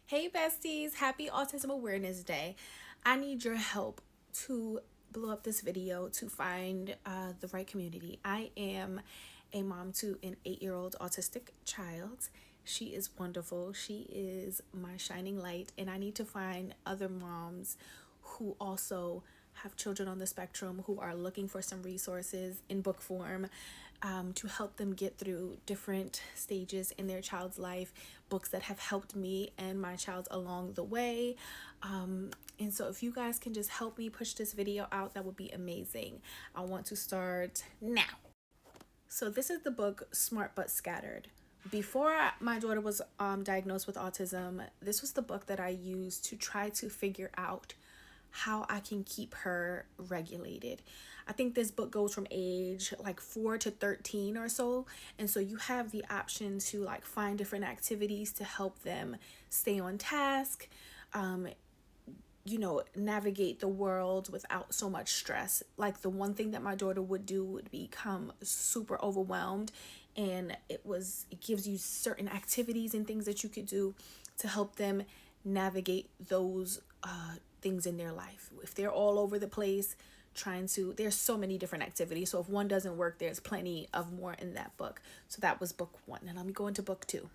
Hey besties, happy Autism Awareness Day. I need your help to blow up this video to find the right community. I am a mom to an 8-year-old autistic child. She is wonderful. She is my shining light, and I need to find other moms who also have children on the spectrum who are looking for some resources in book form to help them get through different stages in their child's life, books that have helped me and my child along the way. And so if you guys can just help me push this video out, that would be amazing. I want to start now. So this is the book Smart But Scattered. Before my daughter was diagnosed with autism, this was the book that I used to try to figure out how I can keep her regulated. I think this book goes from age like 4 to 13 or so. And so you have the option to like find different activities to help them stay on task, navigate the world without so much stress. Like the one thing that my daughter would do would become super overwhelmed, and it gives you certain activities and things that you could do to help them navigate those things in their life. If they're all over the place there's so many different activities. So if one doesn't work, there's plenty of more in that book. So that was book 1. And let me go into book 2.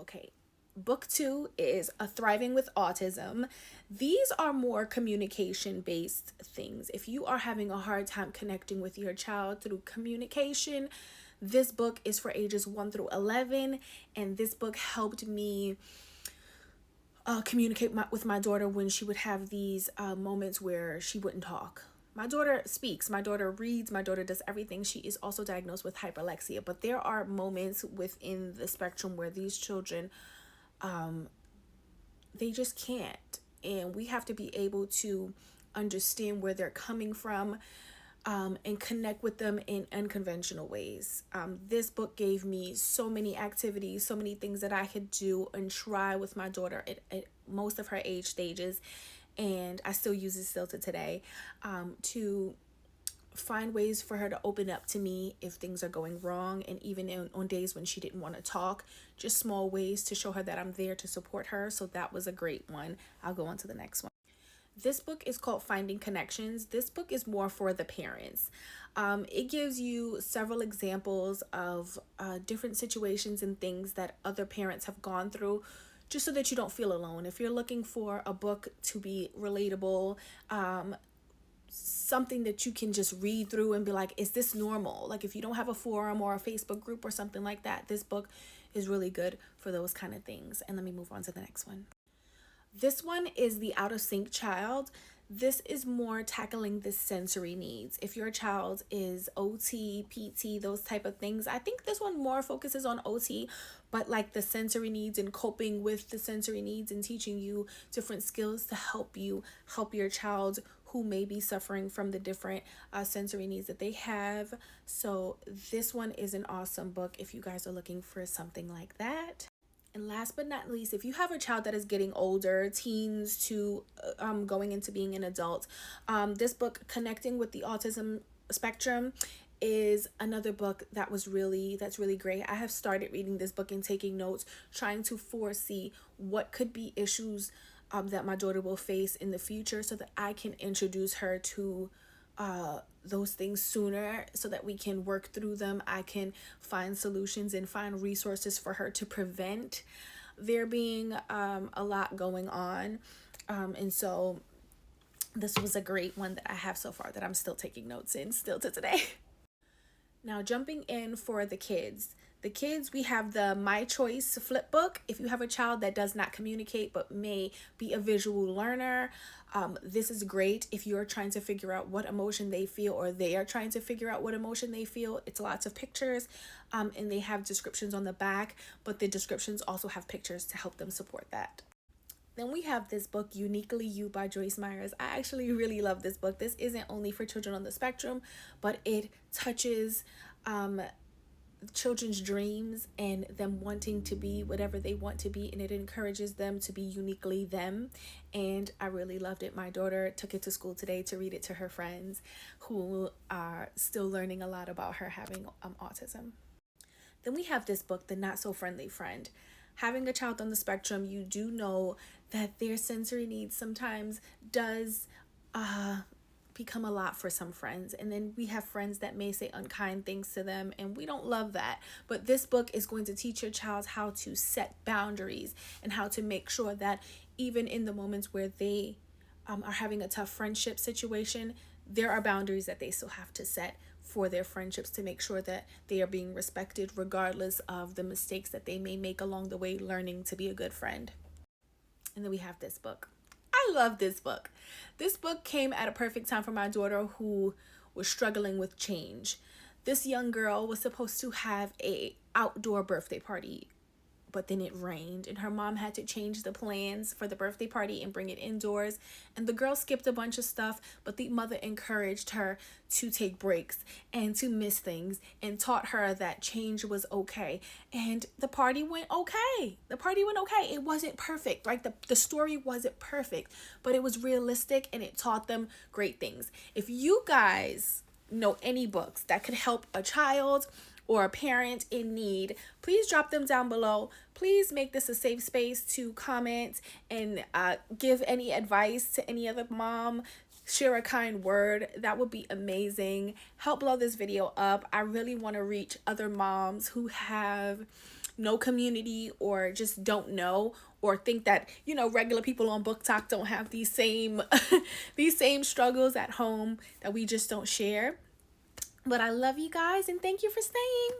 Okay. Book 2 is A Thriving with Autism. These are more communication based things. If you are having a hard time connecting with your child through communication, this book is for ages 1 through 11. And this book helped me communicate with my daughter when she would have these moments where she wouldn't talk. My daughter speaks, my daughter reads, my daughter does everything. She is also diagnosed with hyperlexia, but there are moments within the spectrum where these children, they just can't. And we have to be able to understand where they're coming from and connect with them in unconventional ways. This book gave me so many activities, so many things that I could do and try with my daughter at most of her age stages. And I still use it still to today to find ways for her to open up to me if things are going wrong, and even on days when she didn't want to talk, just small ways to show her that I'm there to support her. So that was a great one. I'll go on to the next one. This book is called Finding Connections. This book is more for the parents. It gives you several examples of different situations and things that other parents have gone through, just so that you don't feel alone. If you're looking for a book to be relatable, something that you can just read through and be like, is this normal? Like if you don't have a forum or a Facebook group or something like that, this book is really good for those kind of things. And let me move on to the next one. This one is The Out of Sync Child. This is more tackling the sensory needs. If your child is OT, PT, those type of things, I think this one more focuses on OT, but like the sensory needs and coping with the sensory needs and teaching you different skills to help you help your child who may be suffering from the different sensory needs that they have. So this one is an awesome book if you guys are looking for something like that. And last but not least, if you have a child that is getting older, teens to going into being an adult, this book, Connecting with the Autism Spectrum, is another book that's really great. I have started reading this book and taking notes, trying to foresee what could be issues that my daughter will face in the future, so that I can introduce her to those things sooner, so that we can work through them. I can find solutions and find resources for her to prevent there being a lot going on. And so this was a great one that I have so far that I'm still taking notes in still to today. Now jumping in for the kids. The kids, we have the My Choice flip book. If you have a child that does not communicate but may be a visual learner, this is great if you're trying to figure out what emotion they feel, or they are trying to figure out what emotion they feel. It's lots of pictures, and they have descriptions on the back, but the descriptions also have pictures to help them support that. Then we have this book, Uniquely You by Joyce Myers. I actually really love this book. This isn't only for children on the spectrum, but it touches children's dreams and them wanting to be whatever they want to be, and it encourages them to be uniquely them. And I really loved it. My daughter took it to school today to read it to her friends who are still learning a lot about her having autism. Then we have this book, The Not So Friendly Friend. having a child on the spectrum, you do know that their sensory needs sometimes does become a lot for some friends. And then we have friends that may say unkind things to them, and we don't love that. But this book is going to teach your child how to set boundaries and how to make sure that even in the moments where they are having a tough friendship situation, there are boundaries that they still have to set for their friendships to make sure that they are being respected regardless of the mistakes that they may make along the way learning to be a good friend. And then we have this book. I love this book. This book came at a perfect time for my daughter who was struggling with change. This young girl was supposed to have a outdoor birthday party, but then it rained and her mom had to change the plans for the birthday party and bring it indoors. And the girl skipped a bunch of stuff, but the mother encouraged her to take breaks and to miss things and taught her that change was okay. And the party went okay. It wasn't perfect, right? The story wasn't perfect, but it was realistic and it taught them great things. If you guys know any books that could help a child or a parent in need, please drop them down below. Please make this a safe space to comment and give any advice to any other mom. Share a kind word. That would be amazing. Help blow this video up. I really want to reach other moms who have no community or just don't know or think that, you know, regular people on Book Talk don't have these same these same struggles at home that we just don't share. But I love you guys and thank you for staying.